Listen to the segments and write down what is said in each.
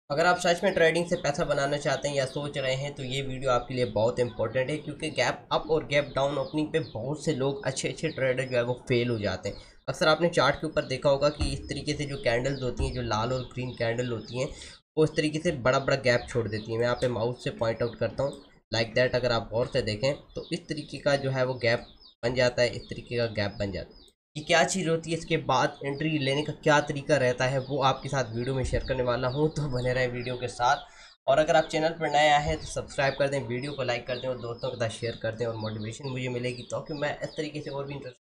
अगर आप सच में ट्रेडिंग से पैसा बनाना चाहते हैं या सोच रहे हैं तो ये वीडियो आपके लिए बहुत इंपॉर्टेंट है, क्योंकि गैप अप और गैप डाउन ओपनिंग पे बहुत से लोग अच्छे ट्रेडर जो है वो फेल हो जाते हैं। अक्सर आपने चार्ट के ऊपर देखा होगा कि इस तरीके से जो कैंडल्स होती हैं, जो लाल और ग्रीन कैंडल होती हैं, वो इस तरीके से बड़ा बड़ा गैप छोड़ देती हैं। मैं यहाँ पे माउस से पॉइंट आउट करता हूँ, लाइक दैट। अगर आप गौर से देखें तो इस तरीके का जो है वो गैप बन जाता है, इस तरीके का गैप बन जाता है। ये क्या चीज़ होती है, इसके बाद एंट्री लेने का क्या तरीका रहता है, वो आपके साथ वीडियो में शेयर करने वाला हूँ, तो बने रहे वीडियो के साथ। और अगर आप चैनल पर नए आए हैं तो सब्सक्राइब कर दें, वीडियो को लाइक कर दें और दोस्तों के साथ शेयर कर दें, और मोटिवेशन मुझे मिलेगी तो कि मैं इस तरीके से और भी इंटरेस्ट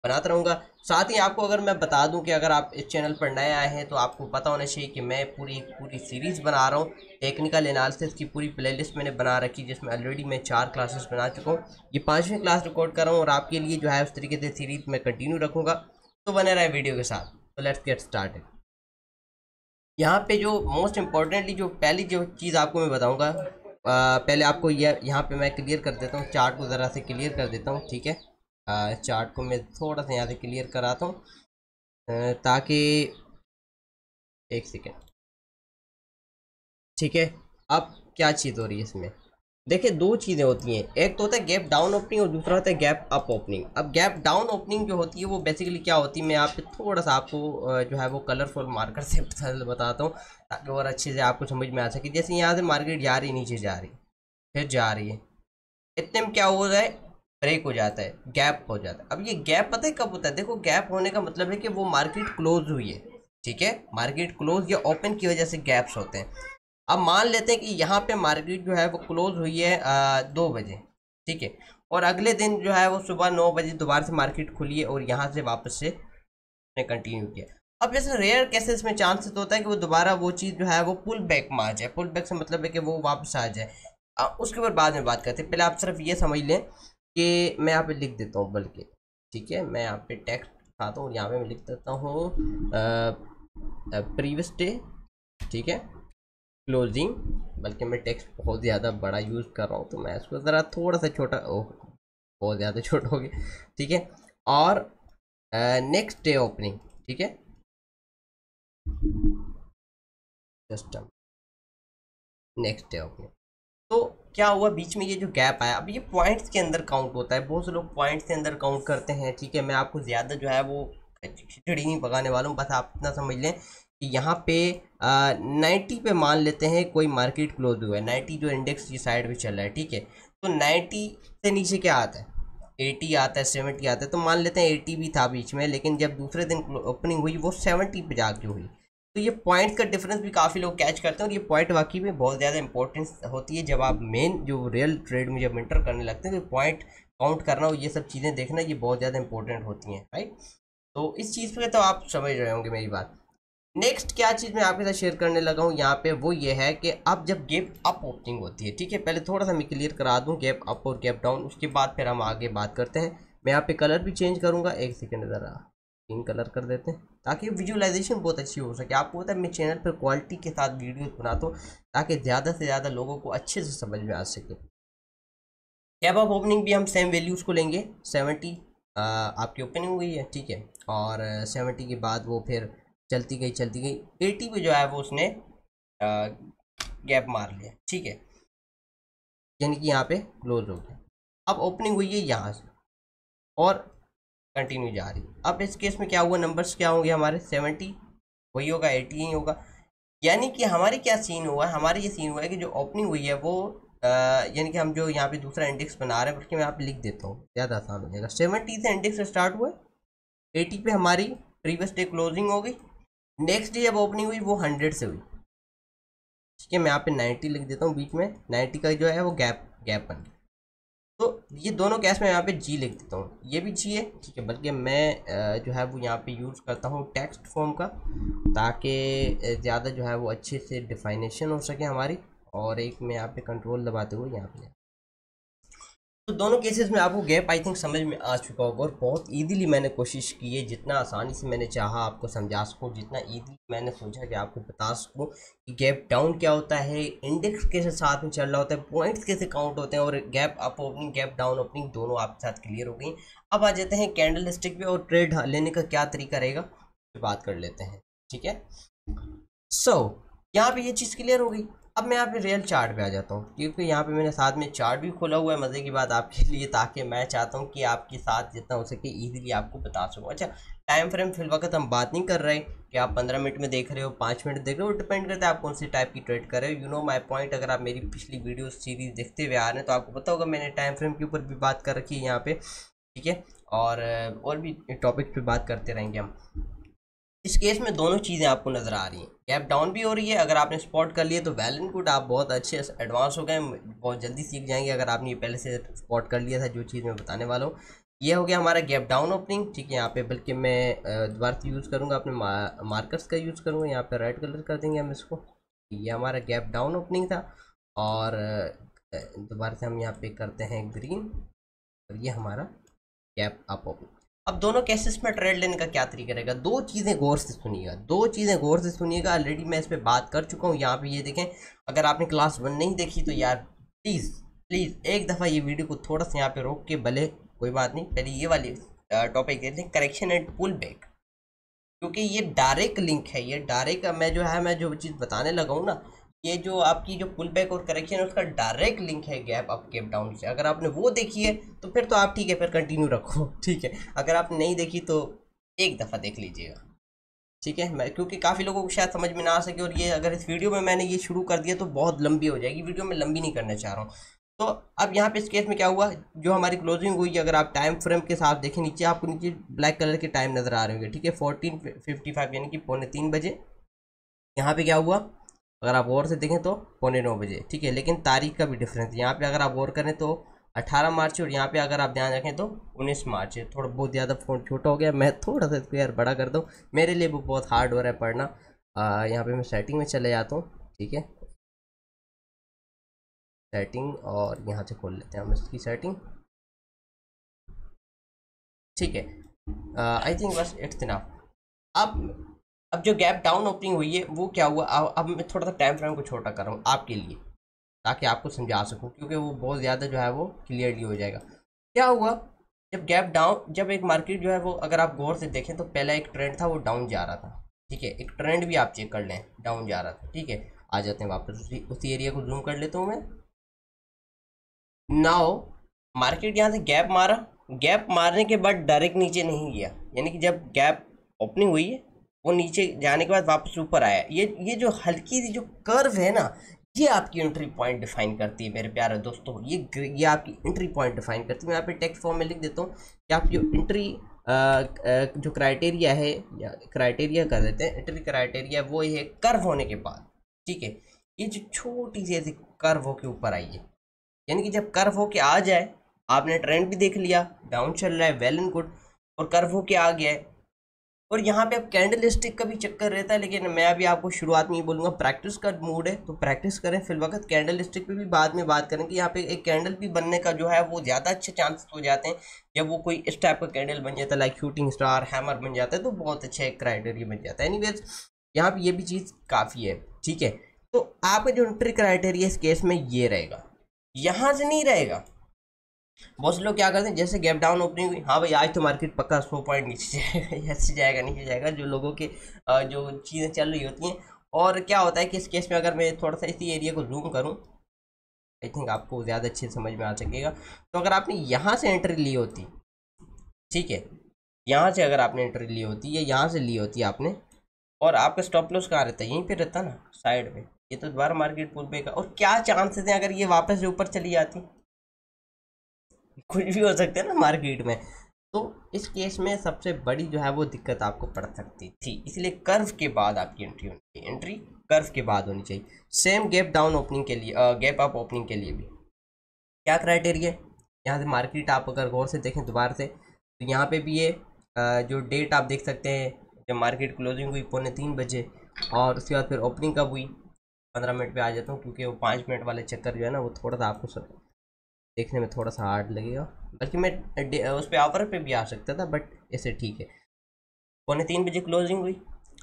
बनाता रहूँगा। साथ ही आपको अगर मैं बता दूं कि अगर आप इस चैनल पर नए आए हैं तो आपको पता होना चाहिए कि मैं पूरी सीरीज़ बना रहा हूँ। टेक्निकल एनालिसिस की पूरी प्लेलिस्ट मैंने बना रखी, जिसमें ऑलरेडी मैं 4 क्लासेस बना चुका हूँ। ये 5वीं क्लास रिकॉर्ड कर रहा हूँ और आपके लिए जो है उस तरीके से सीरीज़ में कंटिन्यू रखूँगा। तो बने रहे वीडियो के साथ। तो लेट्स गेट स्टार्टेड। यहाँ पे जो मोस्ट इम्पॉर्टेंटली जो पहली जो चीज़ आपको मैं बताऊँगा, पहले आपको ये यहाँ पे मैं क्लियर कर देता हूँ, चार्ट को ज़रा से क्लियर कर देता हूँ, ठीक है। चार्ट को मैं थोड़ा सा यहाँ से क्लियर कराता हूँ, ताकि एक सेकेंड, ठीक है। अब क्या चीज़ हो रही है इसमें, देखिए दो चीज़ें होती हैं, एक तो होता है गैप डाउन ओपनिंग और दूसरा होता है गैप अप ओपनिंग। अब गैप डाउन ओपनिंग जो होती है वो बेसिकली क्या होती है, मैं यहाँ पे थोड़ा सा आपको जो है वो कलरफुल मार्कर से बताता हूँ, ताकि और अच्छे से आपको समझ में आ सके। जैसे यहाँ से मार्केट जा रही, नीचे जा रही, फिर जा रही है, इतने में क्या हो जाए, ब्रेक हो जाता है, गैप हो जाता है। अब ये गैप पता है कब होता है, देखो गैप होने का मतलब है कि वो मार्केट क्लोज हुई है, ठीक है। मार्केट क्लोज या ओपन की वजह से गैप्स होते हैं। अब मान लेते हैं कि यहाँ पे मार्केट जो है वो क्लोज हुई है 2 बजे, ठीक है, और अगले दिन जो है वो सुबह 9 बजे दोबारा से मार्केट खुली है और यहाँ से वापस से कंटिन्यू किया। अब जैसे रेयर केसेस में चांसेस होता है कि वो दोबारा वो चीज़ जो है वो पुल बैक में आ जाए। पुल बैक से मतलब है कि वो वापस आ जाए। उसके ऊपर बाद में बात करते हैं, पहले आप सिर्फ ये समझ लें कि मैं यहाँ पे लिख देता हूँ, बल्कि ठीक है, मैं यहाँ पे टेक्स्ट खाता हूँ और यहाँ पे मैं लिख देता हूँ प्रीवियस डे, ठीक है, क्लोजिंग। बल्कि मैं टेक्स्ट बहुत ज़्यादा बड़ा यूज़ कर रहा हूँ, तो मैं इसको ज़रा थोड़ा सा छोटा, ओह बहुत ज़्यादा छोटा हो गया, ठीक है। और नेक्स्ट डे ओपनिंग, ठीक है, सिस्टम नेक्स्ट डे ओपनिंग। तो क्या हुआ बीच में, ये जो गैप आया, अब ये पॉइंट्स के अंदर काउंट होता है, बहुत से लोग पॉइंट्स के अंदर काउंट करते हैं, ठीक है। मैं आपको ज़्यादा जो है वो खिचड़ी नहीं पकाने वाला हूँ, बस आप इतना समझ लें कि यहाँ पे 90 पे मान लेते हैं कोई मार्केट क्लोज हुआ है, 90 जो इंडेक्स की साइड में चल रहा है, ठीक है। तो 90 से नीचे क्या आता है, 80 आता है, 70 आता है। तो मान लेते हैं 80 भी था बीच में, लेकिन जब दूसरे दिन ओपनिंग हुई वो 70 पे जाके हुई। तो ये पॉइंट का डिफरेंस भी काफ़ी लोग कैच करते हैं, और ये पॉइंट वाकई में बहुत ज़्यादा इंपॉर्टेंस होती है जब आप मेन जो रियल ट्रेड में जब एंटर करने लगते हैं, तो पॉइंट काउंट करना और ये सब चीज़ें देखना ये बहुत ज़्यादा इंपॉर्टेंट होती हैं, राइट। तो इस चीज़ पे तो आप समझ रहे होंगे मेरी बात। नेक्स्ट क्या चीज़ मैं आपके साथ शेयर करने लगा हूँ यहाँ पे, वो ये है कि अब जब गैप अप ओपनिंग होती है, ठीक है, पहले थोड़ा सा मैं क्लियर करा दूँ गैप अप और गैप डाउन, उसके बाद फिर हम आगे बात करते हैं। मैं यहाँ पे कलर भी चेंज करूँगा, एक सेकेंड ज़रा ग्रीन कलर कर देते हैं ताकि विजुअलाइजेशन बहुत अच्छी हो सके। आपको पता है मैं चैनल पर क्वालिटी के साथ वीडियोस बनाता हूँ ताकि ज़्यादा से ज़्यादा लोगों को अच्छे से समझ में आ सके। गैप अप ओपनिंग भी हम सेम वैल्यूज़ को लेंगे, 70 आपकी ओपनिंग हुई है, ठीक है, और 70 के बाद वो फिर चलती गई 80 पे जो है वो उसने गैप मार लिया, ठीक है, यानी कि यहाँ पे क्लोज हो गया। अब ओपनिंग हुई है यहाँ से और कंटिन्यू जा रही है। अब इस केस में क्या हुआ, नंबर्स क्या होंगे हमारे, 70 वही होगा, 80 ही होगा। यानी कि हमारे क्या सीन हुआ है, हमारे ये सीन हुआ है कि जो ओपनिंग हुई है वो यानी कि हम जो यहाँ पे दूसरा इंडेक्स बना रहे हैं, बल्कि मैं यहाँ पे लिख देता हूँ ज़्यादा आसान हो जाएगा। 70 से इंडेक्स स्टार्ट हुआ, 80 पे हमारी प्रीवियस डे क्लोजिंग हो गई, नेक्स्ट डे जब ओपनिंग हुई वो 100 से हुई, ठीक है। मैं यहाँ पे 90 लिख देता हूँ बीच में, 90 का जो है वो गैप बन गया। तो ये दोनों केस में यहाँ पे जी लिख देता हूँ, ये भी जी है, ठीक है। बल्कि मैं जो है वो यहाँ पे यूज़ करता हूँ टेक्स्ट फॉर्म का, ताकि ज़्यादा जो है वो अच्छे से डिफाइनेशन हो सके हमारी। और एक मैं यहाँ पे कंट्रोल दबाते हुए यहाँ पे, तो दोनों केसेस में आपको गैप आई थिंक समझ में आ चुका होगा। और बहुत ईजीली मैंने कोशिश की है, जितना आसानी से मैंने चाहा आपको समझा सकूँ, जितना ईजीली मैंने सोचा कि आपको बता सकूँ कि गैप डाउन क्या होता है, इंडेक्स कैसे साथ में चल रहा होता है, पॉइंट्स कैसे काउंट होते हैं, और gap up opening gap down opening दोनों आपके साथ क्लियर हो गई। अब आ जाते हैं कैंडल स्टिक पे, और ट्रेड लेने का क्या तरीका रहेगा बात कर लेते हैं, ठीक है। सो यहाँ पे ये चीज़ क्लियर हो गई। अब मैं यहाँ पे रियल चार्ट पे आ जाता हूँ, क्योंकि यहाँ पे मैंने साथ में चार्ट भी खोला हुआ है मज़े की बात आपके लिए, ताकि मैं चाहता हूँ कि आपके साथ जितना हो सके इजीली आपको बता सकूँ। अच्छा, टाइम फ्रेम फिल वक्त हम बात नहीं कर रहे कि आप 15 मिनट में देख रहे हो, 5 मिनट देख रहे हो, डिपेंड करता है आप कौन सी टाइप की ट्रेड कर रहे हो। You know my point. अगर आप मेरी पिछली वीडियो सीरीज देखते हुए आ रहे हैं तो आपको पता होगा मैंने टाइम फ्रेम के ऊपर भी बात कर रखी है यहाँ पे, ठीक है। और भी टॉपिक पे बात करते रहेंगे हम। इस केस में दोनों चीज़ें आपको नज़र आ रही हैं, गैप डाउन भी हो रही है। अगर आपने स्पॉट कर लिए तो वेल एंड गुड, आप बहुत अच्छे एडवांस हो गए, बहुत जल्दी सीख जाएंगे अगर आपने ये पहले से स्पॉट कर लिया था जो चीज़ मैं बताने वाला हूँ। ये हो गया हमारा गैप डाउन ओपनिंग, ठीक है। यहाँ पे बल्कि मैं दोबारा से यूज़ करूँगा, अपने मार्कर्स का यूज़ करूँगा, यहाँ पे रेड कलर कर देंगे हम इसको। ये हमारा गैप डाउन ओपनिंग था, और दोबारा से हम यहाँ पे करते हैं ग्रीन, और ये हमारा गैप अप ओपनिंग। अब दोनों केसेस में ट्रेड लेने का क्या तरीका रहेगा, दो चीज़ें गौर से सुनिएगा, दो चीज़ें गौर से सुनिएगा। ऑलरेडी मैं इस पर बात कर चुका हूँ। यहाँ पे ये देखें, अगर आपने क्लास 1 नहीं देखी तो यार प्लीज़ प्लीज़ एक दफ़ा ये वीडियो को थोड़ा सा यहाँ पे रोक के, भले कोई बात नहीं, पहले ये वाली टॉपिक देखते हैं, करेक्शन एंड पुल बैक, क्योंकि ये डायरेक्ट लिंक है। ये डायरेक्ट मैं जो चीज़ बताने लगा हूँ ना, ये जो आपकी जो पुल बैक और करेक्शन है उसका डायरेक्ट लिंक है गैप अप गैप डाउन से। अगर आपने वो देखी है तो फिर तो आप ठीक है, फिर कंटिन्यू रखो, ठीक है। अगर आपने नहीं देखी तो एक दफ़ा देख लीजिएगा, ठीक है। मैं क्योंकि काफ़ी लोगों को शायद समझ में ना आ सके, और ये अगर इस वीडियो में मैंने ये शुरू कर दिया तो बहुत लंबी हो जाएगी वीडियो, में लंबी नहीं करना चाह रहा हूँ। तो अब यहाँ पे इस केस में क्या हुआ, जो हमारी क्लोजिंग हुई, अगर आप टाइम फ्रेम के साथ देखें, नीचे आपको नीचे ब्लैक कलर के टाइम नज़र आ रहे होंगे, ठीक है, 14:55 यानी कि 2:45 बजे। यहाँ पे क्या हुआ, अगर आप गौर से देखें तो 9:15 बजे, ठीक है। लेकिन तारीख का भी डिफरेंस है, यहाँ पे अगर आप गौर करें तो 18 मार्च है, और यहाँ पे अगर आप ध्यान रखें तो 19 मार्च है। थोड़ा बहुत ज़्यादा फ़ोन छोटा हो गया, मैं थोड़ा सा इसको यार बड़ा कर दूँ, मेरे लिए भी बहुत हार्ड हो रहा है पढ़ना। यहाँ पे मैं सेटिंग में चले जाता हूँ, ठीक है, सेटिंग, और यहाँ से खोल लेते हैं हम इसकी सेटिंग, ठीक है। आई थिंक बस इट्स इनफ। अब जो गैप डाउन ओपनिंग हुई है वो क्या हुआ, अब मैं थोड़ा सा टाइम फ्रेम को छोटा कर रहा हूँ आपके लिए, ताकि आपको समझा सकूँ, क्योंकि वो बहुत ज़्यादा जो है वो क्लियरली हो जाएगा। क्या हुआ, जब गैप डाउन, जब एक मार्केट जो है वो, अगर आप गौर से देखें तो पहला एक ट्रेंड था वो डाउन जा रहा था, ठीक है। एक ट्रेंड भी आप चेक कर लें, डाउन जा रहा था, ठीक है। आ जाते हैं वापस उसी एरिया को जूम कर लेता हूँ मैं। नाउ मार्केट यहाँ से गैप मारा, गैप मारने के बाद डायरेक्ट नीचे नहीं गया, यानी कि जब गैप ओपनिंग हुई है वो नीचे जाने के बाद वापस ऊपर आया। ये जो हल्की सी जो कर्व है ना, ये आपकी एंट्री पॉइंट डिफाइन करती है मेरे प्यारे दोस्तों। ये आपकी एंट्री पॉइंट डिफाइन करती है। मैं यहाँ पे टेक्स्ट फॉर्म में लिख देता हूँ कि आपकी जो एंट्री जो क्राइटेरिया है, या क्राइटेरिया कर देते हैं, एंट्री क्राइटेरिया वो ये है कर्व होने के बाद, ठीक है। ये जो छोटी सी ऐसी कर्व हो के ऊपर आई है, यानी कि जब कर्व होके आ जाए, आपने ट्रेंड भी देख लिया, डाउन चल रहा है, वेल एंड गुड, और कर्व होके आ गया है, और यहाँ पे अब कैंडल स्टिक का भी चक्कर रहता है। लेकिन मैं अभी आपको शुरुआत में ही बोलूँगा, प्रैक्टिस का मूड है तो प्रैक्टिस करें, फिर वक्त कैंडल स्टिक पे भी बाद में बात करें कि यहाँ पे एक कैंडल भी बनने का जो है वो ज़्यादा अच्छे चांसेस हो जाते हैं। जब वो कोई इस टाइप का कैंडल बन जाता है, लाइक शूटिंग स्टार, हैमर बन जाता है, तो बहुत अच्छा एक क्राइटेरिया बन जाता है। एनीवेज यहाँ पे ये भी चीज़ काफ़ी है, ठीक है। तो आपका जो एंट्री क्राइटेरिया इस केस में ये रहेगा, यहाँ से नहीं रहेगा। बहुत से लोग क्या करते हैं, जैसे गैप डाउन ओपनिंग हुई, हाँ भाई आज तो मार्केट पक्का 100 पॉइंट नीचे जाएगा, ऐसे जाएगा नीचे जाएगा, जो लोगों के जो चीज़ें चल रही होती हैं। और क्या होता है कि इस केस में अगर मैं थोड़ा सा इसी एरिया को जूम करूँ, आई थिंक आपको ज़्यादा अच्छे समझ में आ सकेगा। तो अगर आपने यहाँ से एंट्री ली होती, ठीक है, यहाँ से अगर आपने एंट्री ली होती, या यहाँ से ली होती आपने, और आपका स्टॉप लॉस कहाँ रहता है, यहीं पे रहता ना, साइड में। ये तो दोबारा मार्केट पुल पे का, और क्या चांसेस हैं अगर ये वापस से ऊपर चली जाती, कुछ भी हो सकता है ना मार्केट में। तो इस केस में सबसे बड़ी जो है वो दिक्कत आपको पड़ सकती थी, इसलिए कर्व के बाद आपकी एंट्री होनी चाहिए, एंट्री कर्व के बाद होनी चाहिए। सेम गैप डाउन ओपनिंग के लिए, गैप अप ओपनिंग के लिए भी क्या क्राइटेरिया है, यहाँ से मार्केट आप अगर गौर से देखें दोबारा से, तो यहाँ पे भी ये जो डेट आप देख सकते हैं, जब मार्केट क्लोजिंग हुई 2:45 बजे, और उसके बाद फिर ओपनिंग कब हुई, 15 मिनट पे आ जाता हूँ, क्योंकि वो 5 मिनट वाले चक्कर जो है ना वो थोड़ा सा आपको देखने में थोड़ा सा हार्ड लगेगा, बल्कि मैं उस पर ऑफर पे भी आ सकता था, बट ऐसे ठीक है। 2:45 बजे क्लोजिंग हुई,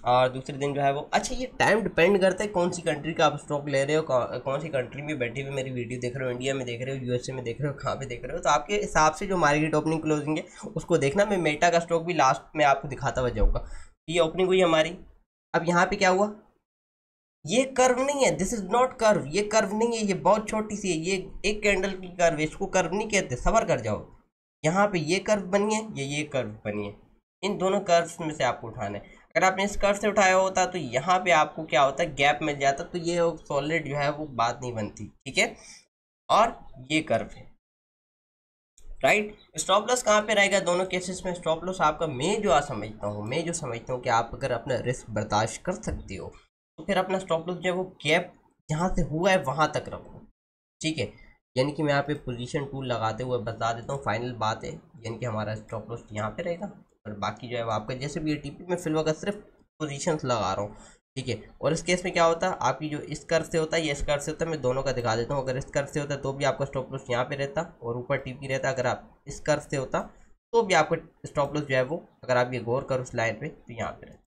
और दूसरे दिन जो है वो, अच्छा ये टाइम डिपेंड करता है कौन सी कंट्री का आप स्टॉक ले रहे हो, कौन सी कंट्री में बैठे हुए मेरी वीडियो देख रहे हो, इंडिया में देख रहे हो, यूएसए में देख रहे हो, कहाँ पे देख रहे हो, तो आपके हिसाब से जो मार्केट ओपनिंग क्लोजिंग है उसको देखना। मैं मेटा का स्टॉक भी लास्ट में आपको दिखाता हुआ जाऊँगा। ये ओपनिंग हुई हमारी, अब यहाँ पर क्या हुआ, ये कर्व नहीं है, दिस इज नॉट कर्व, ये कर्व नहीं है, ये बहुत छोटी सी है, ये एक कैंडल की कर्व है, इसको कर्व नहीं कहते, सबर कर जाओ। यहाँ पे ये कर्व बनी है, ये कर्व बनी है, इन दोनों कर्व्स में से आपको उठाना है। अगर आपने इस कर्व से उठाया होता तो यहाँ पे आपको क्या होता है, गैप मिल जाता, तो ये सॉलिड जो है वो बात नहीं बनती, ठीक है। और ये कर्व है, राइट। स्टॉप लॉस कहाँ पे रहेगा दोनों केसेस में? स्टॉप लॉस आपका, मैं जो समझता हूँ कि आप अगर अपना रिस्क बर्दाश्त कर सकते हो तो फिर अपना स्टॉप लॉस जो है वो गैप जहाँ से हुआ है वहाँ तक रखो, ठीक है। यानी कि मैं यहाँ पे पोजीशन टूल लगाते हुए बता देता हूँ, फाइनल बात है, यानी कि हमारा स्टॉप लॉस यहाँ पे रहेगा और बाकी जो है वो आपका जैसे भी टीपी में फिल वगैरह सिर्फ पोजीशन लगा रहा हूँ, ठीक है। और इस केस में क्या होता है, आपकी जो इस कर्व से होता है या इस कर्व से होता है, मैं दोनों का दिखा देता हूँ। अगर इस कर्व से होता है तो भी आपका स्टॉप लॉस यहाँ पे रहता और ऊपर टीपी रहता। अगर आप इस कर्व से होता तो भी आपका स्टॉप लॉस जो है वो, अगर आप ये गौर करो उस लाइन पे, तो यहाँ पे रहता,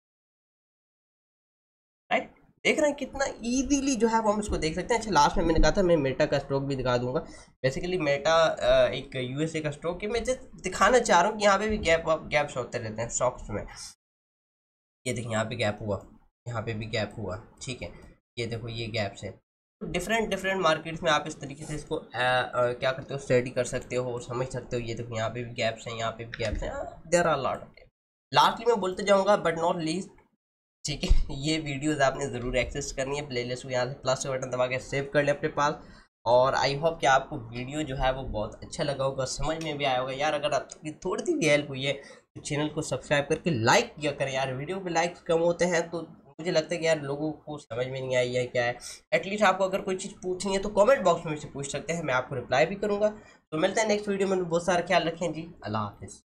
राइट। देख रहे हैं कितना इजीली जो है वो हम इसको देख सकते हैं। अच्छा, लास्ट में मैंने कहा था मैं मेटा का स्टॉक भी दिखा दूंगा। बेसिकली मेटा एक यूएसए का स्टॉक है, मैं जस्ट दिखाना चाह रहा हूँ कि यहाँ पे भी गैप्स होते रहते हैं स्टॉक्स में। ये देखिए यहाँ पे गैप हुआ, यहाँ पे भी गैप हुआ, ठीक है। ये देखो ये गैप्स है। तो डिफरेंट डिफरेंट मार्केट्स में आप इस तरीके से इसको क्या करते हो, स्टडी कर सकते हो, समझ सकते हो। ये देखो यहाँ पे भी गैप्स हैं, यहाँ पे भी गैप्स हैं, there are lot of. Lastly मैं बोलते जाऊँगा बट नॉट लीस्ट, ठीक है। ये वीडियोस आपने ज़रूर एक्सेस करनी है, प्लेलिस्ट को यहाँ से प्लस का बटन दबा के सेव कर ले अपने पास। और आई होप कि आपको वीडियो जो है वो बहुत अच्छा लगा होगा, समझ में भी आया होगा। यार अगर आपकी थोड़ी सी भी हेल्प हुई है तो चैनल को सब्सक्राइब करके लाइक किया करें यार। वीडियो पे लाइक्स कम होते हैं तो मुझे लगता है कि यार लोगों को समझ में नहीं आई है क्या है। एटलीस्ट आपको अगर कोई चीज़ पूछनी है तो कमेंट बॉक्स में से पूछ सकते हैं, मैं आपको रिप्लाई भी करूँगा। तो मिलते हैं नेक्स्ट वीडियो में, बहुत सारा ख्याल रखें जी, अल्लाह हाफिज़।